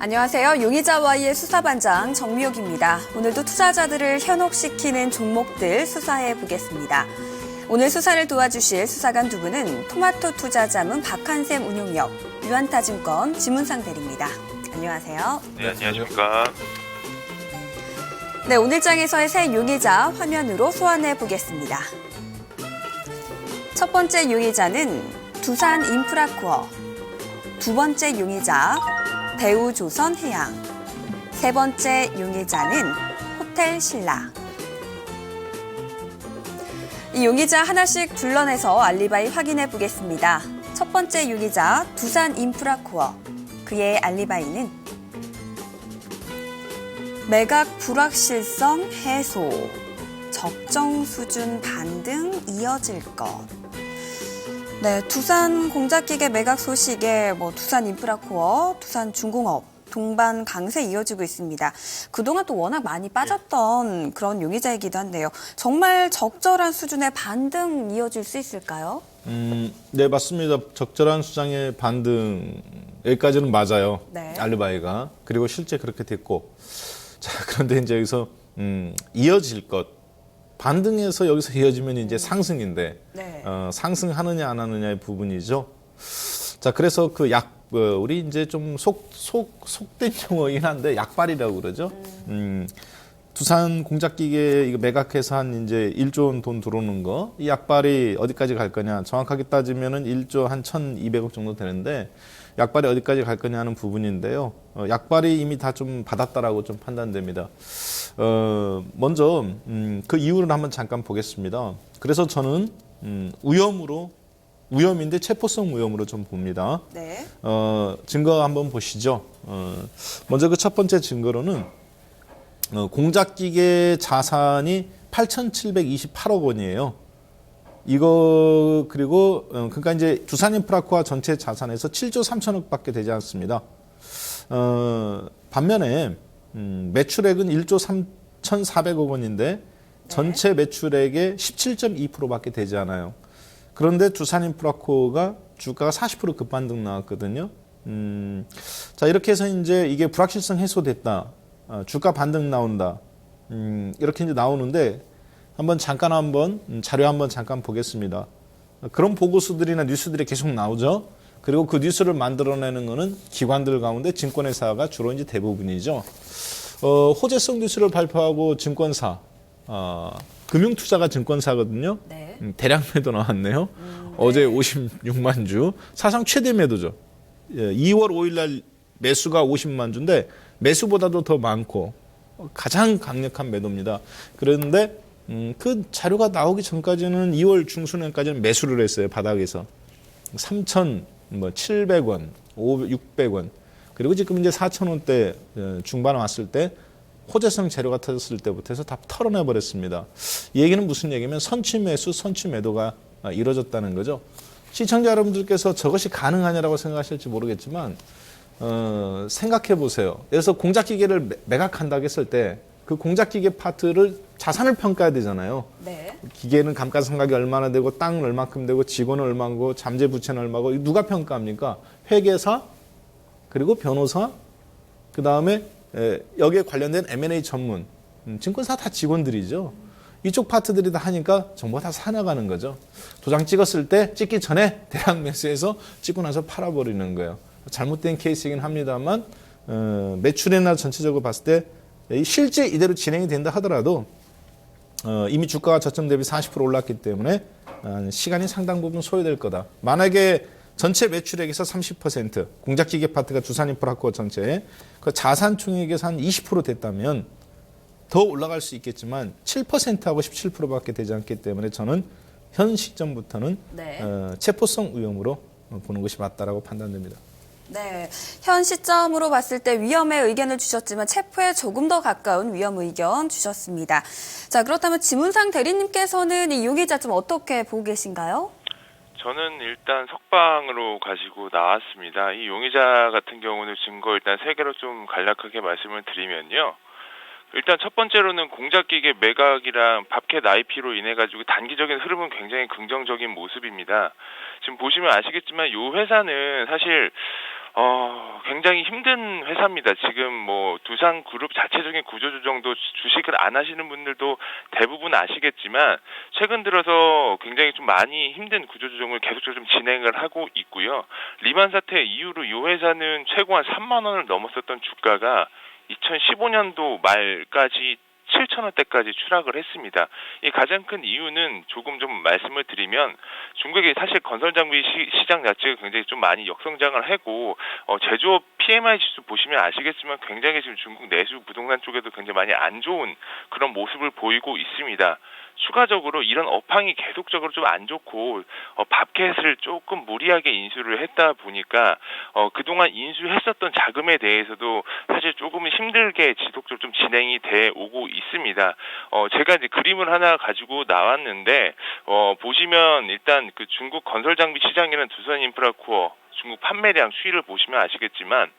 안녕하세요. 용의자 Y의 수사반장 정미옥입니다. 오늘도 투자자들을 현혹시키는 종목들 수사해 보겠습니다. 오늘 수사를 도와주실 수사관 두 분은 토마토 투자자문 박한샘 운용역, 유한타증권 지문상 대리입니다. 안녕하세요. 네, 안녕하십니까. 네, 오늘 장에서의 새 용의자 화면으로 소환해 보겠습니다. 첫 번째 용의자는 두산인프라코어, 두 번째 용의자 대우조선해양, 세 번째 용의자는 호텔신라. 이 용의자 하나씩 둘러내서 알리바이 확인해 보겠습니다. 첫 번째 용의자 두산인프라코어, 그의 알리바이는 매각 불확실성 해소, 적정 수준 반등 이어질 것. 네, 두산 공작기계 매각 소식에 두산인프라코어, 두산중공업, 동반 강세 이어지고 있습니다. 그동안 또 워낙 많이 빠졌던 그런 용의자이기도 한데요. 정말 적절한 수준의 반등 이어질 수 있을까요? 네, 맞습니다. 적절한 수장의 반등, 여기까지는 맞아요. 네. 알리바이가. 그리고 실제 그렇게 됐고. 자, 그런데 이제 여기서, 이어질 것. 반등해서 여기서 이어지면 이제 상승인데, 네. 상승하느냐 안 하느냐의 부분이죠. 자, 그래서 우리 이제 좀 속된 용어이긴 한데, 약발이라고 그러죠. 두산 공작기계 이거 매각해서 한 이제 1조 원 돈 들어오는 거, 이 약발이 어디까지 갈 거냐. 정확하게 따지면은 1조 한 1,200억 정도 되는데, 약발이 어디까지 갈 거냐 하는 부분인데요. 약발이 이미 다 좀 받았다라고 좀 판단됩니다. 먼저, 그 이유를 한번 잠깐 보겠습니다. 그래서 저는, 위험인데 체포성 위험으로 좀 봅니다. 네. 증거 한번 보시죠. 먼저 그 첫 번째 증거로는, 공작기계 자산이 8,728억 원이에요. 이거 그리고 그러니까 이제 두산인프라코어 전체 자산에서 7조 3천억 밖에 되지 않습니다. 반면에 매출액은 1조 3,400억 원인데 전체 매출액의 17.2%밖에 되지 않아요. 그런데 두산인프라코어가 주가가 40% 급반등 나왔거든요. 자, 이렇게 해서 이제 이게 불확실성 해소됐다. 주가 반등 나온다. 이렇게 이제 나오는데 한번 자료 한번 잠깐 보겠습니다. 그런 보고서들이나 뉴스들이 계속 나오죠. 그리고 그 뉴스를 만들어내는 거는 기관들 가운데 증권회사가 주로 이제 대부분이죠. 호재성 뉴스를 발표하고 증권사, 금융투자가 증권사거든요. 네. 대량 매도 나왔네요. 어제 56만 주, 사상 최대 매도죠. 2월 5일 날 매수가 50만 주인데 매수보다도 더 많고 가장 강력한 매도입니다. 그런데 그 자료가 나오기 전까지는 2월 중순에까지는 매수를 했어요. 바닥에서 3,700원, 600원. 그리고 지금 이제 4,000원대 중반 왔을 때 호재성 재료가 터졌을 때부터 해서 다 털어내버렸습니다. 이 얘기는 무슨 얘기냐면 선취 매수, 선취 매도가 이루어졌다는 거죠. 시청자 여러분들께서 저것이 가능하냐라고 생각하실지 모르겠지만 생각해 보세요. 그래서 공작기계를 매각한다고 했을 때 그 공작기계 파트를 자산을 평가해야 되잖아요. 네. 기계는 감가상각이 얼마나 되고 땅은 얼마큼 되고 직원은 얼마고 잠재부채는 얼마고 누가 평가합니까? 회계사 그리고 변호사 그다음에 여기에 관련된 M&A 전문 증권사 다 직원들이죠. 이쪽 파트들이 다 하니까 정보가 다 사나가는 거죠. 도장 찍었을 때 찍기 전에 대량 매수해서 찍고 나서 팔아버리는 거예요. 잘못된 케이스이긴 합니다만 매출이나 전체적으로 봤을 때 실제 이대로 진행이 된다 하더라도 이미 주가가 저점 대비 40% 올랐기 때문에 시간이 상당 부분 소요될 거다. 만약에 전체 매출액에서 30% 공작기계 파트가 두산인프라코어 전체에 그 자산 총액에서 한 20% 됐다면 더 올라갈 수 있겠지만 7%하고 17%밖에 되지 않기 때문에 저는 현 시점부터는 네. 체포성 위험으로 보는 것이 맞다라고 판단됩니다. 네, 현 시점으로 봤을 때 위험의 의견을 주셨지만 체포에 조금 더 가까운 위험 의견 주셨습니다. 자, 그렇다면 지문상 대리님께서는 이 용의자 좀 어떻게 보고 계신가요? 저는 일단 석방으로 가지고 나왔습니다. 이 용의자 같은 경우는 증거 일단 세 개로 좀 간략하게 말씀을 드리면요. 일단 첫 번째로는 공작기계 매각이랑 밥캣 IP로 인해 가지고 단기적인 흐름은 굉장히 긍정적인 모습입니다. 지금 보시면 아시겠지만 이 회사는 사실 굉장히 힘든 회사입니다. 지금 뭐 두산그룹 자체적인 구조조정도 주식을 안 하시는 분들도 대부분 아시겠지만 최근 들어서 굉장히 좀 많이 힘든 구조조정을 계속적으로 좀 진행을 하고 있고요. 리만 사태 이후로 이 회사는 최고 한 3만 원을 넘었었던 주가가 2015년도 말까지 7,000원대까지 추락을 했습니다. 이 가장 큰 이유는 조금 좀 말씀을 드리면 중국의 사실 건설 장비 시장 자체가 굉장히 좀 많이 역성장을 하고 제조업 PMI 지수 보시면 아시겠지만 굉장히 지금 중국 내수 부동산 쪽에도 굉장히 많이 안 좋은 그런 모습을 보이고 있습니다. 추가적으로 이런 업황이 계속적으로 좀 안 좋고 밥캣을 조금 무리하게 인수를 했다 보니까 그동안 인수했었던 자금에 대해서도 사실 조금 힘들게 지속적으로 좀 진행이 돼 오고 있습니다. 제가 이제 그림을 하나 가지고 나왔는데 보시면 일단 그 중국 건설 장비 시장이라는 두산인프라코어 중국 판매량 추이를 보시면 아시겠지만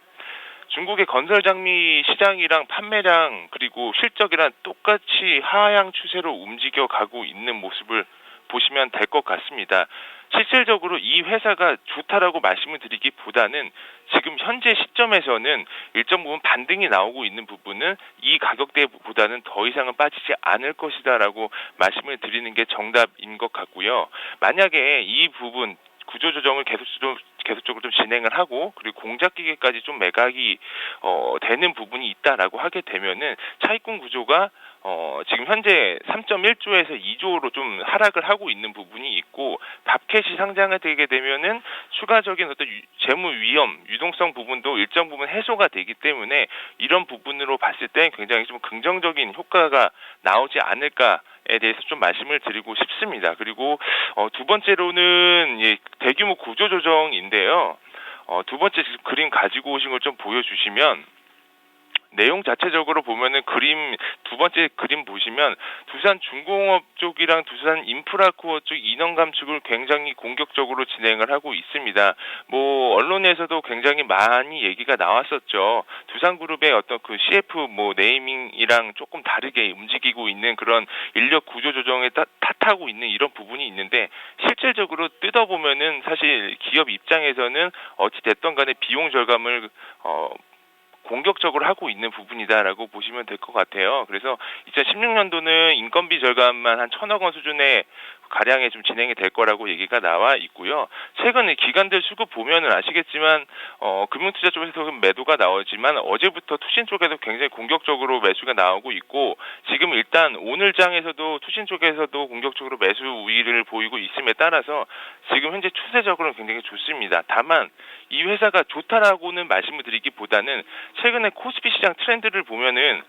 중국의 건설 장비 시장이랑 판매량 그리고 실적이랑 똑같이 하향 추세로 움직여 가고 있는 모습을 보시면 될 것 같습니다. 실질적으로 이 회사가 좋다라고 말씀을 드리기보다는 지금 현재 시점에서는 일정 부분 반등이 나오고 있는 부분은 이 가격대보다는 더 이상은 빠지지 않을 것이다라고 말씀을 드리는 게 정답인 것 같고요. 만약에 이 부분 구조조정을 계속적으로 좀 진행을 하고 그리고 공작기계까지 좀 매각이 되는 부분이 있다라고 하게 되면은 차익권 구조가 지금 현재 3.1조에서 2조로 좀 하락을 하고 있는 부분이 있고 밥캣이 상장이 되게 되면은 추가적인 어떤 재무 위험, 유동성 부분도 일정 부분 해소가 되기 때문에 이런 부분으로 봤을 때 굉장히 좀 긍정적인 효과가 나오지 않을까에 대해서 좀 말씀을 드리고 싶습니다. 그리고 두 번째로는 대규모 구조조정인데요. 두 번째 지금 그림 가지고 오신 걸 좀 보여주시면 내용 자체적으로 보면은 두 번째 그림 보시면 두산 중공업 쪽이랑 두산 인프라코어 쪽 인원 감축을 굉장히 공격적으로 진행을 하고 있습니다. 뭐 언론에서도 굉장히 많이 얘기가 나왔었죠. 두산그룹의 어떤 그 CF 네이밍이랑 조금 다르게 움직이고 있는 그런 인력 구조 조정에 탓하고 있는 이런 부분이 있는데 실질적으로 뜯어보면은 사실 기업 입장에서는 어찌 됐던 간에 비용 절감을 공격적으로 하고 있는 부분이다라고 보시면 될 것 같아요. 그래서 2016년도는 인건비 절감만 한 1,000억 원 수준의 가량에 좀 진행이 될 거라고 얘기가 나와 있고요. 최근에 기관들 수급 보면은 아시겠지만 금융투자 쪽에서 매도가 나오지만 어제부터 투신 쪽에도 굉장히 공격적으로 매수가 나오고 있고 지금 일단 오늘 장에서도 투신 쪽에서도 공격적으로 매수 우위를 보이고 있음에 따라서 지금 현재 추세적으로는 굉장히 좋습니다. 다만 이 회사가 좋다라고는 말씀을 드리기보다는 최근에 코스피 시장 트렌드를 보면은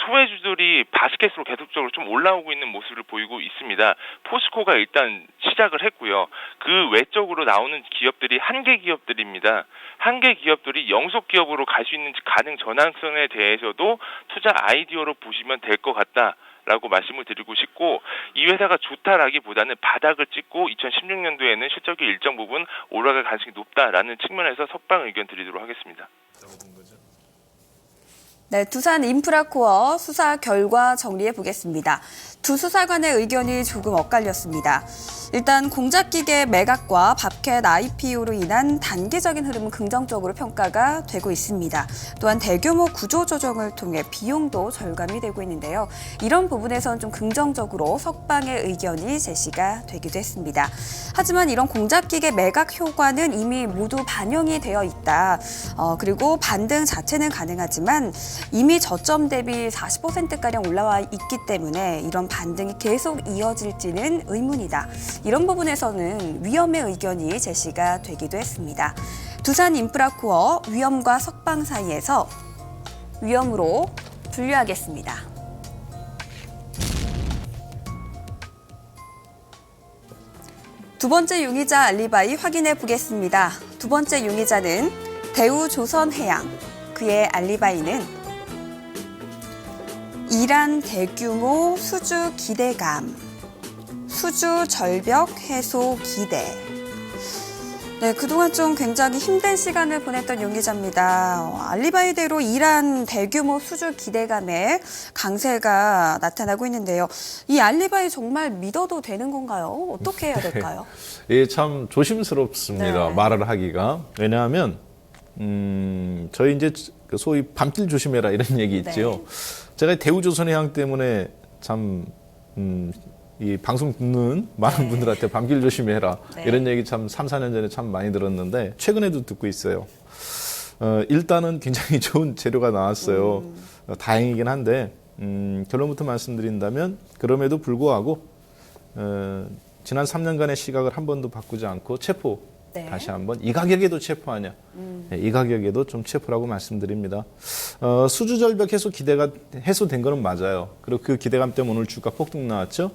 소외주들이 바스켓으로 계속적으로 좀 올라오고 있는 모습을 보이고 있습니다. 포스코가 일단 시작을 했고요. 그 외적으로 나오는 기업들이 한계 기업들입니다. 한계 기업들이 영속 기업으로 갈 수 있는 가능 전환성에 대해서도 투자 아이디어로 보시면 될 것 같다. 라고 말씀을 드리고 싶고 이 회사가 좋다라기보다는 바닥을 찍고 2016년도에는 실적이 일정 부분 올라갈 가능성이 높다라는 측면에서 석방 의견 드리도록 하겠습니다. 네, 두산 인프라코어 수사 결과 정리해 보겠습니다. 두 수사관의 의견이 조금 엇갈렸습니다. 일단 공작기계 매각과 밥캣 IPO로 인한 단기적인 흐름은 긍정적으로 평가가 되고 있습니다. 또한 대규모 구조조정을 통해 비용도 절감이 되고 있는데요. 이런 부분에선 좀 긍정적으로 석방의 의견이 제시가 되기도 했습니다. 하지만 이런 공작기계 매각 효과는 이미 모두 반영이 되어 있다. 그리고 반등 자체는 가능하지만 이미 저점 대비 40%가량 올라와 있기 때문에 이런 반등이 계속 이어질지는 의문이다. 이런 부분에서는 위험의 의견이 제시가 되기도 했습니다. 두산 인프라코어 위험과 석방 사이에서 위험으로 분류하겠습니다. 두 번째 용의자 알리바이 확인해 보겠습니다. 두 번째 용의자는 대우조선해양. 그의 알리바이는 이란 대규모 수주 기대감, 수주 절벽 해소 기대. 네, 그동안 좀 굉장히 힘든 시간을 보냈던 용의자입니다. 알리바이대로 이란 대규모 수주 기대감에 강세가 나타나고 있는데요. 이 알리바이 정말 믿어도 되는 건가요? 어떻게 해야 될까요? 예, 참 조심스럽습니다. 네. 말을 하기가. 왜냐하면 저희 이제 그 소위 밤길 조심해라 이런 얘기 있죠. 제가 대우조선해양 때문에 참 이 방송 듣는 많은 분들한테 밤길 조심해라 이런 얘기 참 3, 4년 전에 참 많이 들었는데 최근에도 듣고 있어요. 일단은 굉장히 좋은 재료가 나왔어요. 다행이긴 한데 결론부터 말씀드린다면 그럼에도 불구하고 지난 3년간의 시각을 한 번도 바꾸지 않고 체포 다시 한번 이 가격에도 체포하냐 이 가격에도 좀 체포라고 말씀드립니다. 수주절벽 해소 기대가 해소된 거는 맞아요. 그리고 그 기대감 때문에 오늘 주가 폭등 나왔죠.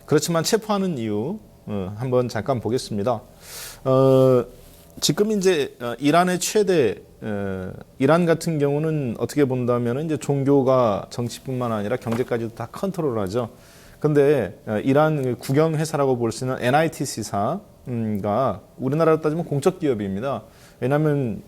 그렇지만 체포하는 이유 한번 잠깐 보겠습니다. 지금 이제 이란의 최대 이란 같은 경우는 어떻게 본다면 이제 종교가 정치뿐만 아니라 경제까지도 다 컨트롤하죠. 근데 이란 국영 회사라고 볼 수 있는 NITC사가 우리나라로 따지면 공적 기업입니다. 왜냐하면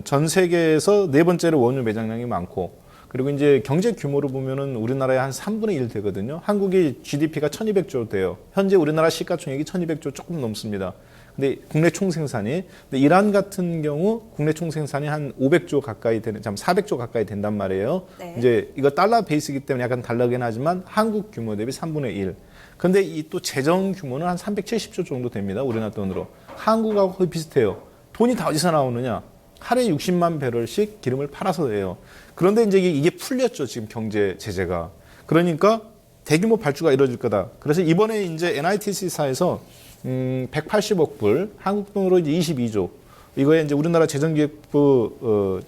전 세계에서 네 번째로 원유 매장량이 많고 그리고 이제 경제 규모로 보면은 우리나라의 한 3분의 1 되거든요. 한국이 GDP가 1,200조 돼요. 현재 우리나라 시가총액이 1,200조 조금 넘습니다. 근데 국내 총생산이 근데 이란 같은 경우 국내 총생산이 한 500조 가까이 되는, 400조 가까이 된단 말이에요. 이제 이거 달러 베이스이기 때문에 약간 다르긴 하지만 한국 규모 대비 3분의 1. 근데 이 또 재정 규모는 한 370조 정도 됩니다. 우리나라 돈으로. 한국하고 거의 비슷해요. 돈이 다 어디서 나오느냐? 하루에 60만 배럴씩 기름을 팔아서 해요. 그런데 이제 이게 풀렸죠. 지금 경제 제재가. 그러니까 대규모 발주가 이루어질 거다. 그래서 이번에 이제 NITC사에서 180억 불, 한국 돈으로 이제 22조. 이거에 이제 우리나라 재정기획부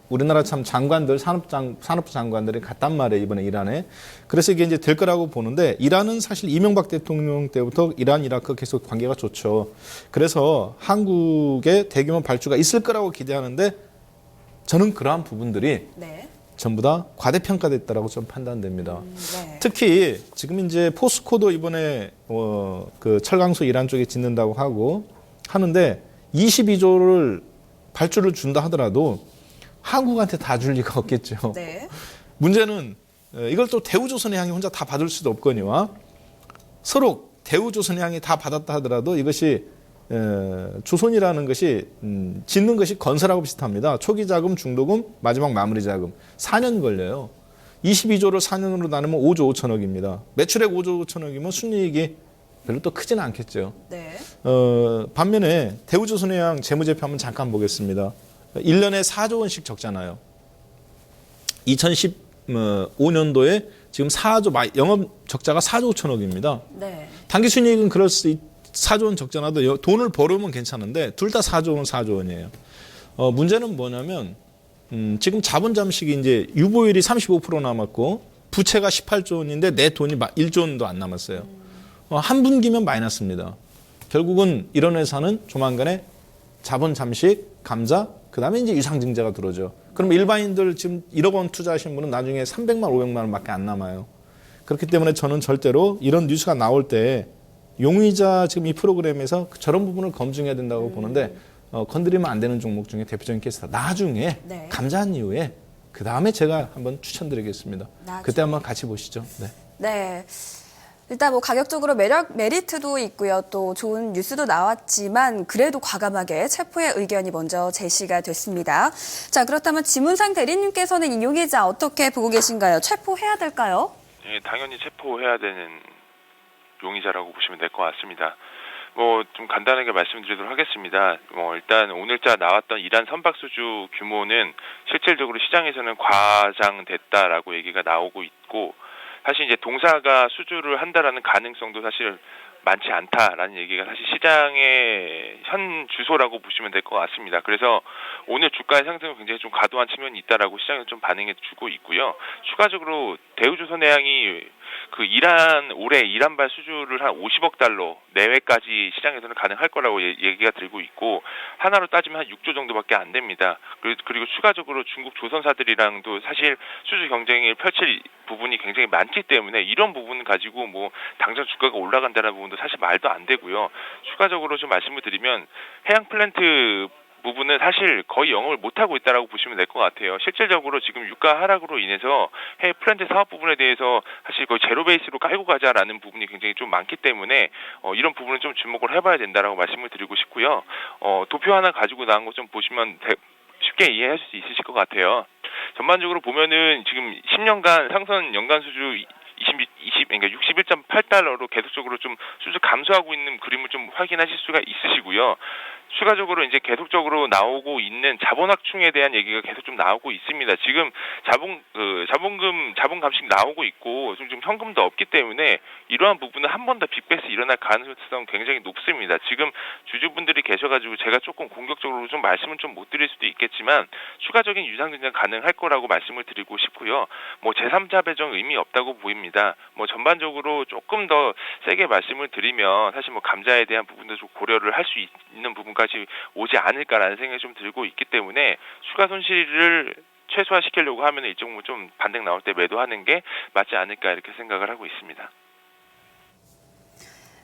우리나라 참 장관들, 산업부 장관들이 갔단 말이에요, 이번에 이란에. 그래서 이게 이제 될 거라고 보는데, 이란은 사실 이명박 대통령 때부터 이란, 이라크 계속 관계가 좋죠. 그래서 한국에 대규모 발주가 있을 거라고 기대하는데, 저는 그러한 부분들이 전부 다 과대평가됐다라고 좀 판단됩니다. 특히 지금 이제 포스코도 이번에 그 철강소 이란 쪽에 짓는다고 하는데 22조를 발주를 준다 하더라도 한국한테 다 줄 리가 없겠죠. 문제는 이걸 또 대우조선해양이 혼자 다 받을 수도 없거니와 서로 대우조선해양이 다 받았다 하더라도 이것이 조선이라는 것이 짓는 것이 건설하고 비슷합니다. 초기 자금, 중도금, 마지막 마무리 자금 4년 걸려요. 22조를 4년으로 나누면 5조 5천억입니다. 매출액 5조 5천억이면 순이익이 별로 또 크지는 않겠죠. 반면에 대우조선해양 재무제표 한번 잠깐 보겠습니다. 1년에 4조 원씩 적잖아요. 2015년도에 지금 4조 영업 적자가 4조 5천억입니다. 당기 순이익은 그럴 수 4조 원 적잖아도 돈을 벌으면 괜찮은데 둘 다 4조 원, 4조 원이에요. 문제는 뭐냐면 지금 자본 잠식이 이제 유보율이 35% 남았고 부채가 18조 원인데 내 돈이 1조 원도 안 남았어요. 한 분기면 마이너스입니다. 결국은 이런 회사는 조만간에 자본 잠식, 감자, 그 다음에 이제 유상증자가 들어오죠. 그럼 일반인들 지금 1억 원 투자하신 분은 나중에 300만, 500만 원밖에 안 남아요. 그렇기 때문에 저는 절대로 이런 뉴스가 나올 때 용의자 지금 이 프로그램에서 저런 부분을 검증해야 된다고 보는데 건드리면 안 되는 종목 중에 대표적인 케이스다. 나중에 감사한 이후에 그 다음에 제가 한번 추천드리겠습니다. 그때 한번 같이 보시죠. 일단 뭐 가격적으로 메리트도 있고요. 또 좋은 뉴스도 나왔지만 그래도 과감하게 체포의 의견이 먼저 제시가 됐습니다. 자, 그렇다면 지문상 대리님께서는 이 용의자 어떻게 보고 계신가요? 체포해야 될까요? 예, 당연히 체포해야 되는 용의자라고 보시면 될 것 같습니다. 뭐 좀 간단하게 말씀드리도록 하겠습니다. 일단 오늘자 나왔던 이란 선박 수주 규모는 실질적으로 시장에서는 과장됐다라고 얘기가 나오고 있고, 사실 이제 동사가 수주를 한다라는 가능성도 사실 많지 않다라는 얘기가 사실 시장의 현 주소라고 보시면 될 것 같습니다. 그래서 오늘 주가의 상승은 굉장히 좀 과도한 측면이 있다라고 시장에서 좀 반응해 주고 있고요. 추가적으로 대우조선해양이 올해 이란발 수주를 한 50억 달러 내외까지 시장에서는 가능할 거라고 얘기가 들고 있고, 하나로 따지면 한 6조 정도밖에 안 됩니다. 그리고 추가적으로 중국 조선사들이랑도 사실 수주 경쟁을 펼칠 부분이 굉장히 많기 때문에 이런 부분 가지고 뭐 당장 주가가 올라간다는 부분도 사실 말도 안 되고요. 추가적으로 좀 말씀을 드리면 해양 플랜트 부분은 사실 거의 영업을 못하고 있다라고 보시면 될 것 같아요. 실질적으로 지금 유가 하락으로 인해서 해외 플랜트 사업 부분에 대해서 사실 거의 제로 베이스로 깔고 가자라는 부분이 굉장히 좀 많기 때문에 이런 부분은 좀 주목을 해봐야 된다라고 말씀을 드리고 싶고요. 도표 하나 가지고 나온 거 좀 보시면 쉽게 이해할 수 있으실 것 같아요. 전반적으로 보면은 지금 10년간 상선 연간 수주 그러니까 61.8달러로 계속적으로 좀 수주 감소하고 있는 그림을 좀 확인하실 수가 있으시고요. 추가적으로 이제 계속적으로 나오고 있는 자본 확충에 대한 얘기가 계속 좀 나오고 있습니다. 지금 자본 감식 나오고 있고 좀 현금도 없기 때문에 이러한 부분은 한 번 더 빅베이스 일어날 가능성 굉장히 높습니다. 지금 주주분들이 계셔가지고 제가 조금 공격적으로 좀 말씀은 좀 못 드릴 수도 있겠지만 추가적인 유상 증장 가능할 거라고 말씀을 드리고 싶고요. 뭐 제3자 배정 의미 없다고 보입니다. 뭐 전반적으로 조금 더 세게 말씀을 드리면 사실 뭐 감자에 대한 부분도 좀 고려를 할 수 있는 부분까지 오지 않을까라는 생각이 좀 들고 있기 때문에 추가 손실을 최소화시키려고 하면 이쪽 좀 반등 나올 때 매도하는 게 맞지 않을까 이렇게 생각을 하고 있습니다.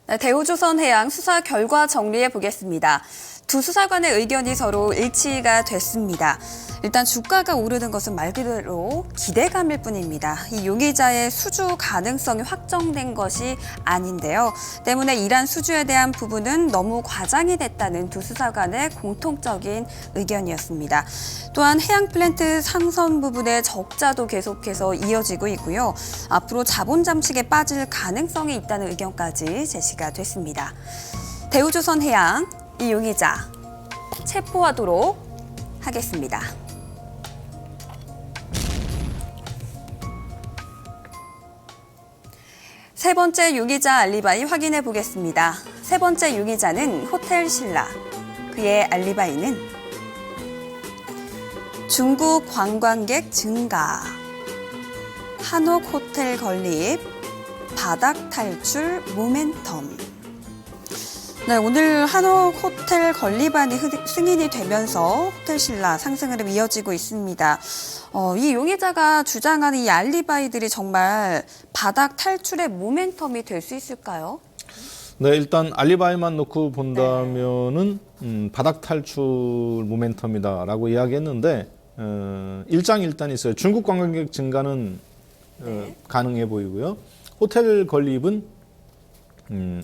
네, 대우조선해양 수사 결과 정리해 보겠습니다. 두 수사관의 의견이 서로 일치가 됐습니다. 일단 주가가 오르는 것은 말 그대로 기대감일 뿐입니다. 이 용의자의 수주 가능성이 확정된 것이 아닌데요. 때문에 이란 수주에 대한 부분은 너무 과장이 됐다는 두 수사관의 공통적인 의견이었습니다. 또한 해양 플랜트 상선 부분의 적자도 계속해서 이어지고 있고요. 앞으로 자본 잠식에 빠질 가능성이 있다는 의견까지 제시가 됐습니다. 대우조선해양 이 용의자 체포하도록 하겠습니다. 세 번째 용의자 알리바이 확인해 보겠습니다. 세 번째 용의자는 호텔 신라. 그의 알리바이는 중국 관광객 증가, 한옥 호텔 건립, 바닥 탈출 모멘텀. 네, 오늘 한옥 호텔 건립안이 승인이 되면서 호텔 신라 상승 흐름 이어지고 있습니다. 이 용의자가 주장하는 이 알리바이들이 정말 바닥 탈출의 모멘텀이 될 수 있을까요? 네, 일단 알리바이만 놓고 본다면은 바닥 탈출 모멘텀이다라고 이야기했는데 일장일단이 있어요. 중국 관광객 증가는 가능해 보이고요. 호텔 건립은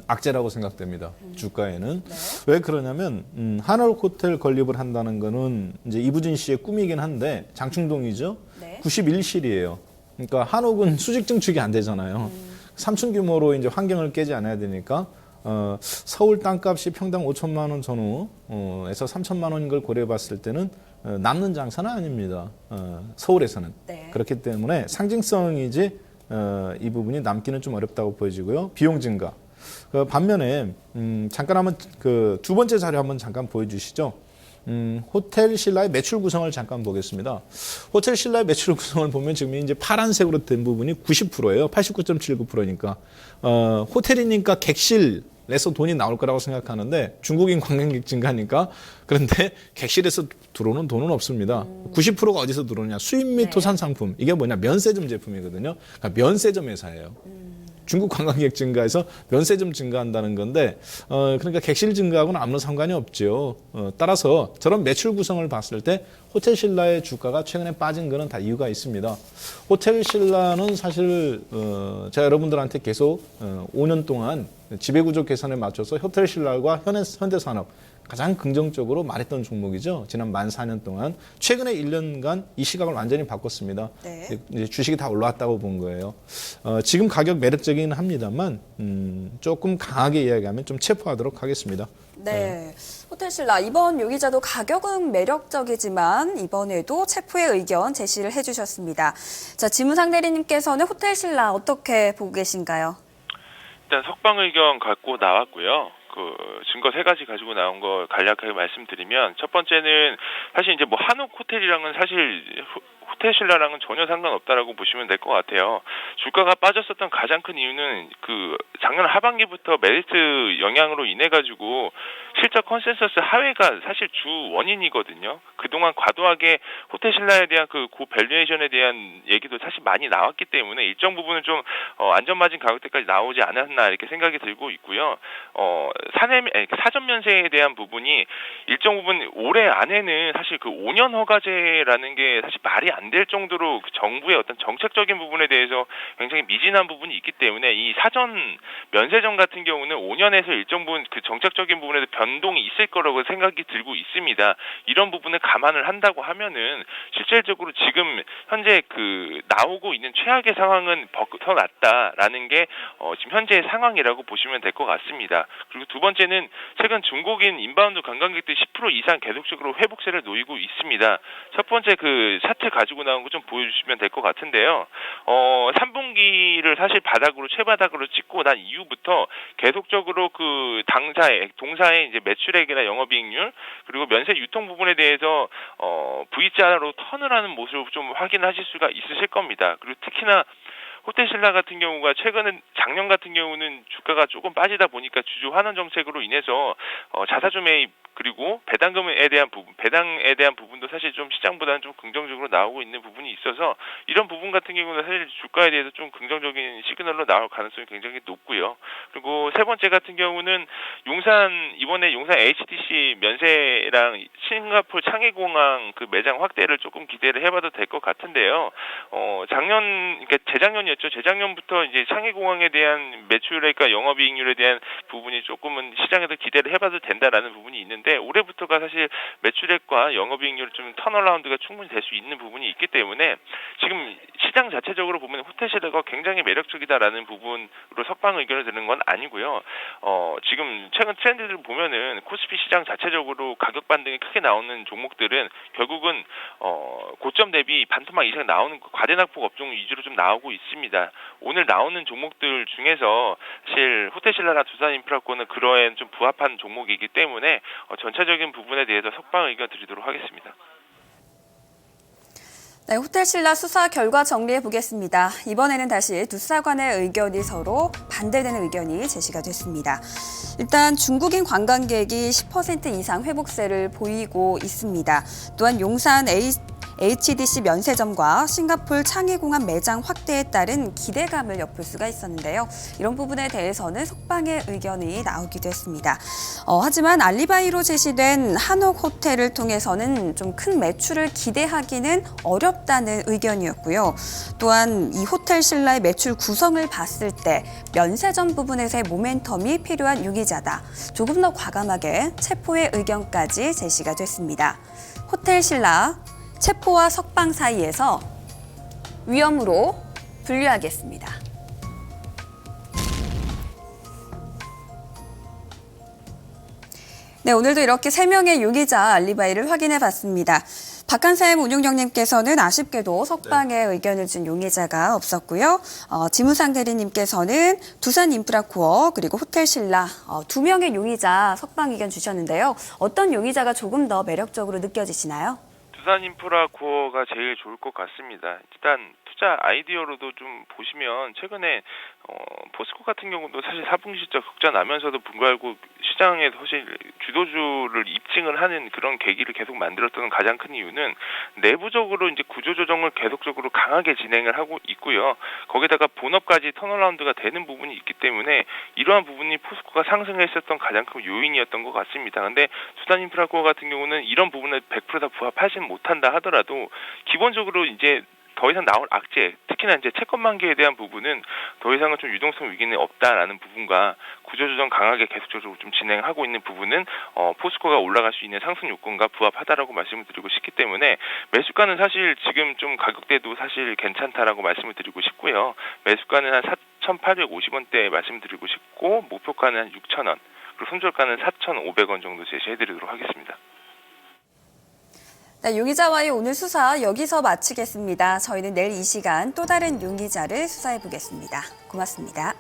악재라고 생각됩니다. 주가에는. 네. 왜 그러냐면 한옥 호텔 건립을 한다는 거는 이제 이부진 씨의 꿈이긴 한데 장충동이죠. 네. 91실이에요. 그러니까 한옥은 수직 증축이 안 되잖아요. 3층 규모로 이제 환경을 깨지 않아야 되니까 서울 땅값이 평당 5천만 원 전후에서 3천만 원인 걸 고려해 봤을 때는 남는 장사는 아닙니다. 서울에서는. 네. 그렇기 때문에 상징성이지 이 부분이 남기는 좀 어렵다고 보여지고요. 비용 증가. 반면에 잠깐 한번 그 두 번째 자료 한번 잠깐 보여주시죠. 호텔 신라의 매출 구성을 잠깐 보겠습니다. 호텔 신라의 매출 구성을 보면 지금 이제 파란색으로 된 부분이 90%예요. 89.79%니까 호텔이니까 객실에서 돈이 나올 거라고 생각하는데 중국인 관광객 증가니까 그런데 객실에서 들어오는 돈은 없습니다. 90%가 어디서 들어오느냐? 수입 및 토산 상품. 이게 뭐냐? 면세점 제품이거든요. 그러니까 면세점 회사예요. 중국 관광객 증가해서 면세점 증가한다는 건데 그러니까 객실 증가하고는 아무런 상관이 없죠. 따라서 저런 매출 구성을 봤을 때 호텔 신라의 주가가 최근에 빠진 거는 다 이유가 있습니다. 호텔 신라는 사실 제가 여러분들한테 계속 5년 동안 지배구조 개선에 맞춰서 호텔 신라와 현대산업 가장 긍정적으로 말했던 종목이죠. 지난 만 4년 동안. 최근에 1년간 이 시각을 완전히 바꿨습니다. 네. 이제 주식이 다 올라왔다고 본 거예요. 지금 가격 매력적이긴 합니다만 조금 강하게 이야기하면 좀 체포하도록 하겠습니다. 네. 호텔 신라 이번 용의자도 가격은 매력적이지만 이번에도 체포의 의견 제시를 해주셨습니다. 자, 지무상 대리님께서는 호텔 신라 어떻게 보고 계신가요? 일단 석방 의견 갖고 나왔고요. 증거 세 가지 가지고 나온 거 간략하게 말씀드리면 첫 번째는 사실 이제 뭐 한옥 호텔이랑은 사실 호텔 신라랑은 전혀 상관없다라고 보시면 될 것 같아요. 주가가 빠졌었던 가장 큰 이유는 작년 하반기부터 메리트 영향으로 인해 가지고 실적 컨센서스 하회가 사실 주 원인이거든요. 그동안 과도하게 호텔 신라에 대한 고밸류에이션에 대한 얘기도 사실 많이 나왔기 때문에 일정 부분은 좀 안전마진 가격대까지 나오지 않았나 이렇게 생각이 들고 있고요. 사전 면세에 대한 부분이 일정 부분 올해 안에는 사실 그 5년 허가제라는 게 사실 말이 안 될 정도로 그 정부의 어떤 정책적인 부분에 대해서 굉장히 미진한 부분이 있기 때문에 이 사전 면세점 같은 경우는 5년에서 일정 부분 그 정책적인 부분에서 변동이 있을 거라고 생각이 들고 있습니다. 이런 부분을 감안을 한다고 하면은 실질적으로 지금 현재 그 나오고 있는 최악의 상황은 더 낫다라는 게 지금 현재의 상황이라고 보시면 될 것 같습니다. 그리고 두 번째는 최근 중국인 인바운드 관광객들이 10% 이상 계속적으로 회복세를 놓이고 있습니다. 첫 번째 그 차트 가지고 나온 거 좀 보여주시면 될 것 같은데요. 3분기를 사실 최바닥으로 찍고 난 이후부터 계속적으로 그 동사의 이제 매출액이나 영업이익률 그리고 면세 유통 부분에 대해서 V자로 턴을 하는 모습을 좀 확인하실 수가 있으실 겁니다. 그리고 특히나 호텔신라 같은 경우가 작년 같은 경우는 주가가 조금 빠지다 보니까 주주 환원 정책으로 인해서 자사주 매입 그리고 배당에 대한 부분도 사실 좀 시장보다는 좀 긍정적으로 나오고 있는 부분이 있어서 이런 부분 같은 경우는 사실 주가에 대해서 좀 긍정적인 시그널로 나올 가능성이 굉장히 높고요. 그리고 세 번째 같은 경우는 이번에 용산 HDC 면세랑 싱가포르 창의공항 그 매장 확대를 조금 기대를 해봐도 될 것 같은데요. 그러니까 재작년이었죠. 재작년부터 이제 창의공항에 대한 매출액과 영업이익률에 대한 부분이 조금은 시장에서 기대를 해봐도 된다라는 부분이 있는데 올해부터가 사실 매출액과 영업이익률 좀 턴어라운드가 충분히 될 수 있는 부분이 있기 때문에 지금 시장 자체적으로 보면 호텔신라가 굉장히 매력적이다라는 부분으로 석방 의견을 드는 건 아니고요. 지금 최근 트렌드들을 보면은 코스피 시장 자체적으로 가격 반등이 크게 나오는 종목들은 결국은 고점 대비 반토막 이상 나오는 과대낙폭 업종 위주로 좀 나오고 있습니다. 오늘 나오는 종목들 중에서 사실 호텔신라나 두산인프라코는 그러한 좀 부합한 종목이기 때문에 전체적인 부분에 대해서 석방 의견 드리도록 하겠습니다. 네, 호텔신라 수사 결과 정리해 보겠습니다. 이번에는 다시 두 수사관의 의견이 서로 반대되는 의견이 제시가 됐습니다. 일단 중국인 관광객이 10% 이상 회복세를 보이고 있습니다. 또한 용산 HDC 면세점과 싱가포르 창의공항 매장 확대에 따른 기대감을 엿볼 수가 있었는데요. 이런 부분에 대해서는 석방의 의견이 나오기도 했습니다. 하지만 알리바이로 제시된 한옥호텔을 통해서는 좀 큰 매출을 기대하기는 어렵다는 의견이었고요. 또한 이 호텔신라의 매출 구성을 봤을 때 면세점 부분에서의 모멘텀이 필요한 용의자다. 조금 더 과감하게 체포의 의견까지 제시가 됐습니다. 호텔신라 체포와 석방 사이에서 위험으로 분류하겠습니다. 네, 오늘도 이렇게 3명의 용의자 알리바이를 확인해 봤습니다. 박한샘 운용정님께서는 아쉽게도 석방의 의견을 준 용의자가 없었고요. 지무상 대리님께서는 두산인프라코어 그리고 호텔신라 2명의 용의자 석방 의견 주셨는데요. 어떤 용의자가 조금 더 매력적으로 느껴지시나요? 두산인프라코어가 제일 좋을 것 같습니다. 일단 투자 아이디어로도 좀 보시면 최근에 포스코 같은 경우도 사실 4분기 실적 적자 나면서도 불구하고 시장에 사실 주도주를 입증을 하는 그런 계기를 계속 만들었던 가장 큰 이유는 내부적으로 이제 구조조정을 계속적으로 강하게 진행을 하고 있고요. 거기다가 본업까지 턴어라운드가 되는 부분이 있기 때문에 이러한 부분이 포스코가 상승했었던 가장 큰 요인이었던 것 같습니다. 근데 두산인프라코어 같은 경우는 이런 부분을 100% 다 부합하지 못한다 하더라도 기본적으로 이제 더 이상 나올 악재, 특히나 이제 채권 만기에 대한 부분은 더 이상은 좀 유동성 위기는 없다라는 부분과 구조조정 강하게 계속적으로 좀 진행하고 있는 부분은 포스코가 올라갈 수 있는 상승 요건과 부합하다라고 말씀을 드리고 싶기 때문에 매수가는 사실 지금 좀 가격대도 사실 괜찮다라고 말씀을 드리고 싶고요. 매수가는 한 4,850원대 말씀드리고 싶고 목표가는 한 6,000원, 그리고 손절가는 4,500원 정도 제시해드리도록 하겠습니다. 네, 용의자와의 오늘 수사 여기서 마치겠습니다. 저희는 내일 이 시간 또 다른 용의자를 수사해 보겠습니다. 고맙습니다.